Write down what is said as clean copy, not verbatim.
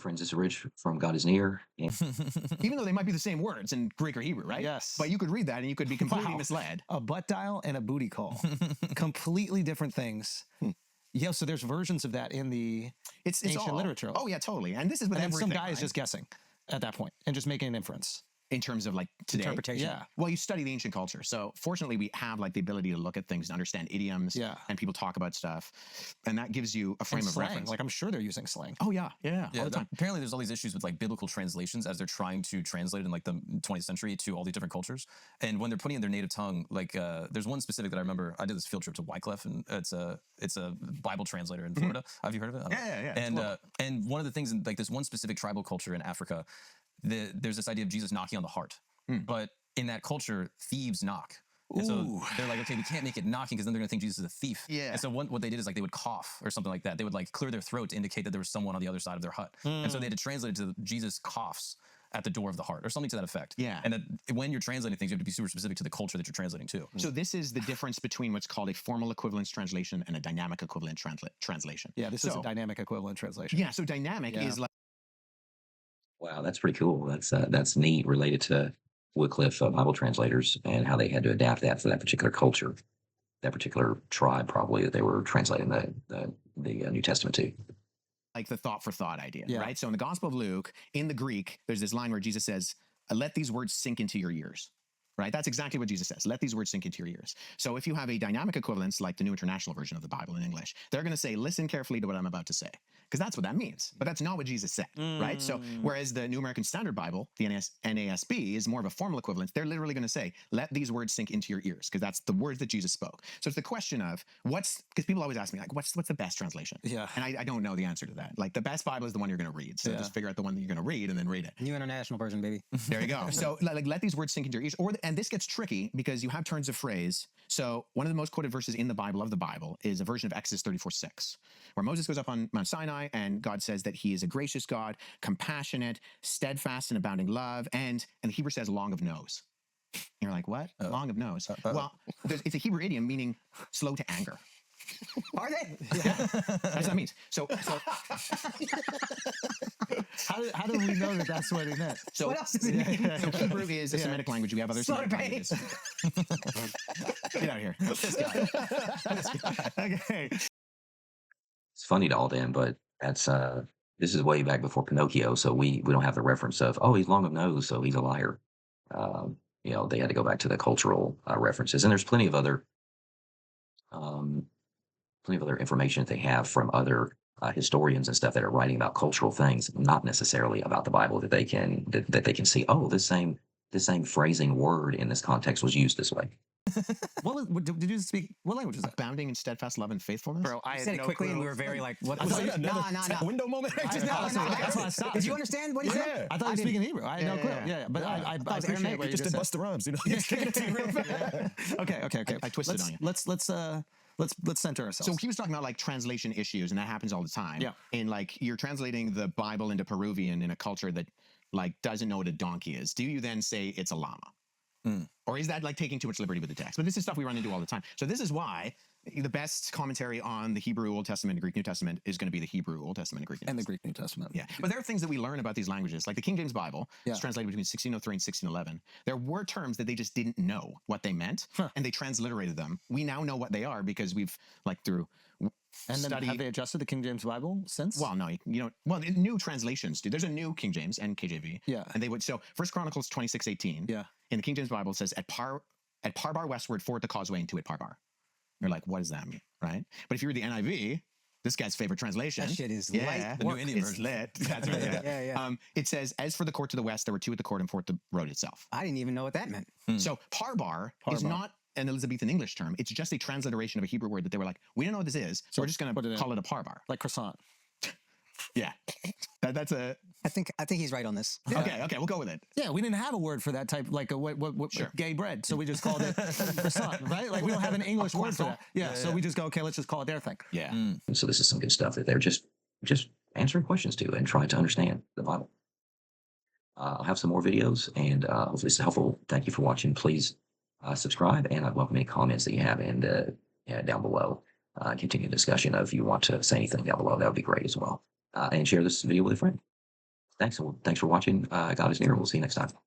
friends is rich, from God is near. And Even though they might be the same words in Greek or Hebrew, right? Yes. But you could read that and you could be completely Wow. misled. A butt dial and a booty call. Completely different things. Yeah, so there's versions of that in the It's ancient all literature. Oh yeah, totally. And this is with And then everything, some guy is right? just guessing at that point and just making an inference. In terms of like today. Interpretation. Yeah. Well, you study the ancient culture. So fortunately, we have like the ability to look at things and understand idioms. Yeah. And people talk about stuff. And that gives you a frame And of slang. reference. Like, I'm sure they're using slang. Oh yeah, yeah. Yeah, all the time. apparently there's all these issues with like biblical translations as they're trying to translate in like the 20th century to all these different cultures. And when they're putting in their native tongue, like there's one specific that I remember. I did this field trip to Wycliffe, and it's a Bible translator in Florida. Have you heard of it? Yeah. And one of the things in like this one specific tribal culture in Africa, there's this idea of Jesus knocking on the heart. But in that culture, thieves knock. And so they're like, okay, we can't make it knocking because then they're going to think Jesus is a thief. Yeah. And so what they did is like they would cough or something like that. They would like clear their throat to indicate that there was someone on the other side of their hut. And so they had to translate it to Jesus coughs at the door of the heart or something to that effect. Yeah. And that when you're translating things, you have to be super specific to the culture that you're translating to. So this is the difference between what's called a formal equivalence translation and a dynamic equivalent translation. Yeah, this is a dynamic equivalent translation. Yeah, so dynamic is like... wow, that's pretty cool. That's neat, related to Wycliffe Bible translators and how they had to adapt that for that particular culture, that particular tribe, probably, that they were translating the New Testament to. like the thought for thought idea, Yeah. right? So in the Gospel of Luke, in the Greek, there's this line where Jesus says, let these words sink into your ears, right? That's exactly what Jesus says. Let these words sink into your ears. So if you have a dynamic equivalence, like the New International Version of the Bible in English, they're going to say, listen carefully to what I'm about to say, because that's what that means. But that's not what Jesus said, right? So whereas the New American Standard Bible, the NASB, is more of a formal equivalence, they're literally going to say, let these words sink into your ears, because that's the words that Jesus spoke. So it's the question of because people always ask me, like, what's the best translation? Yeah. And I don't know the answer to that. Like, the best Bible is the one you're going to read. So just figure out the one that you're going to read and then read it. New International Version, baby. There you go. So like, let these words sink into your ears. And this gets tricky because you have turns of phrase. So one of the most quoted verses in the Bible is a version of Exodus 34:6, where Moses goes up on Mount Sinai and God says that he is a gracious God, compassionate, steadfast and abounding love, and the Hebrew says long of nose. And you're like, what? Long of nose. Well, it's a Hebrew idiom meaning slow to anger. Are they? Yeah. That's what that means. So How do we know that that's what he meant? So, what else does it mean? So Hebrew is a Semitic language. We have other Slow Semitic to pain. languages. Get out of here. This guy. Okay. It's funny to all them, but that's this is way back before Pinocchio, so we don't have the reference of, oh, he's long of nose, so he's a liar. They had to go back to the cultural references, and there's plenty of other information that they have from other historians and stuff that are writing about cultural things, not necessarily about the Bible, that they can see, oh, this same phrasing word in this context was used this way. Did you speak? What language is that? Abounding in steadfast love and faithfulness. Bro, I You had said it no quickly clue. and we were very like, what? I thought No. Window moment. That's why I stopped. Did you understand what he said? I thought he was speaking Hebrew. I had no clue. Yeah. Yeah, but I it was appreciate Aramaic. what you Just just did said. Busta Rhymes, you know. Okay. I twisted on you. Let's center ourselves. So he was talking about like translation issues, and that happens all the time. Yeah. And like you're translating the Bible into Peruvian in a culture that like doesn't know what a donkey is. Do you then say it's a llama? Or is that like taking too much liberty with the text? But this is stuff we run into all the time. So this is why the best commentary on the Hebrew Old Testament and Greek New Testament is going to be the Hebrew Old Testament and Greek New and the Testament. Greek New Testament. Yeah. But there are things that we learn about these languages, like the King James Bible is translated between 1603 and 1611. There were terms that they just didn't know what they meant, and they transliterated them. We now know what they are because we've like through And then have they adjusted the King James Bible since? Well, no, you know, well, new translations do. There's a new King James and KJV. Yeah. And they would, so First Chronicles 26:18. Yeah. In the King James Bible, it says at Parbar westward, ford the causeway, and to it Parbar. You're like, what does that mean? Right. But if you read the NIV, this guy's favorite translation. That shit is yeah, light The New work. Indian it's version. lit. That's right. Yeah. It says, as for the court to the west, there were two at the court and four at the road itself. I didn't even know what that meant. So Parbar is Parbar. not an Elizabethan English term. It's just a transliteration of a Hebrew word that they were like, we don't know what this is, so we're just going put it to in. call it a Parbar. Like croissant. Yeah. That's a... I think he's right on this. Okay, we'll go with it. Yeah, we didn't have a word for that type, like a what Sure. gay bread, so we just called it croissant, right? Like we don't have an English word for that. Yeah, so we just go, okay, let's just call it their thing. Yeah. And so this is some good stuff that they're just answering questions to and trying to understand the Bible. I'll have some more videos, and hopefully this is helpful. Thank you for watching. Please subscribe, and I'd welcome any comments that you have down below. Continue discussion. If you want to say anything down below, that would be great as well. And share this video with a friend. Thanks. Thanks for watching. God is near. We'll see you next time.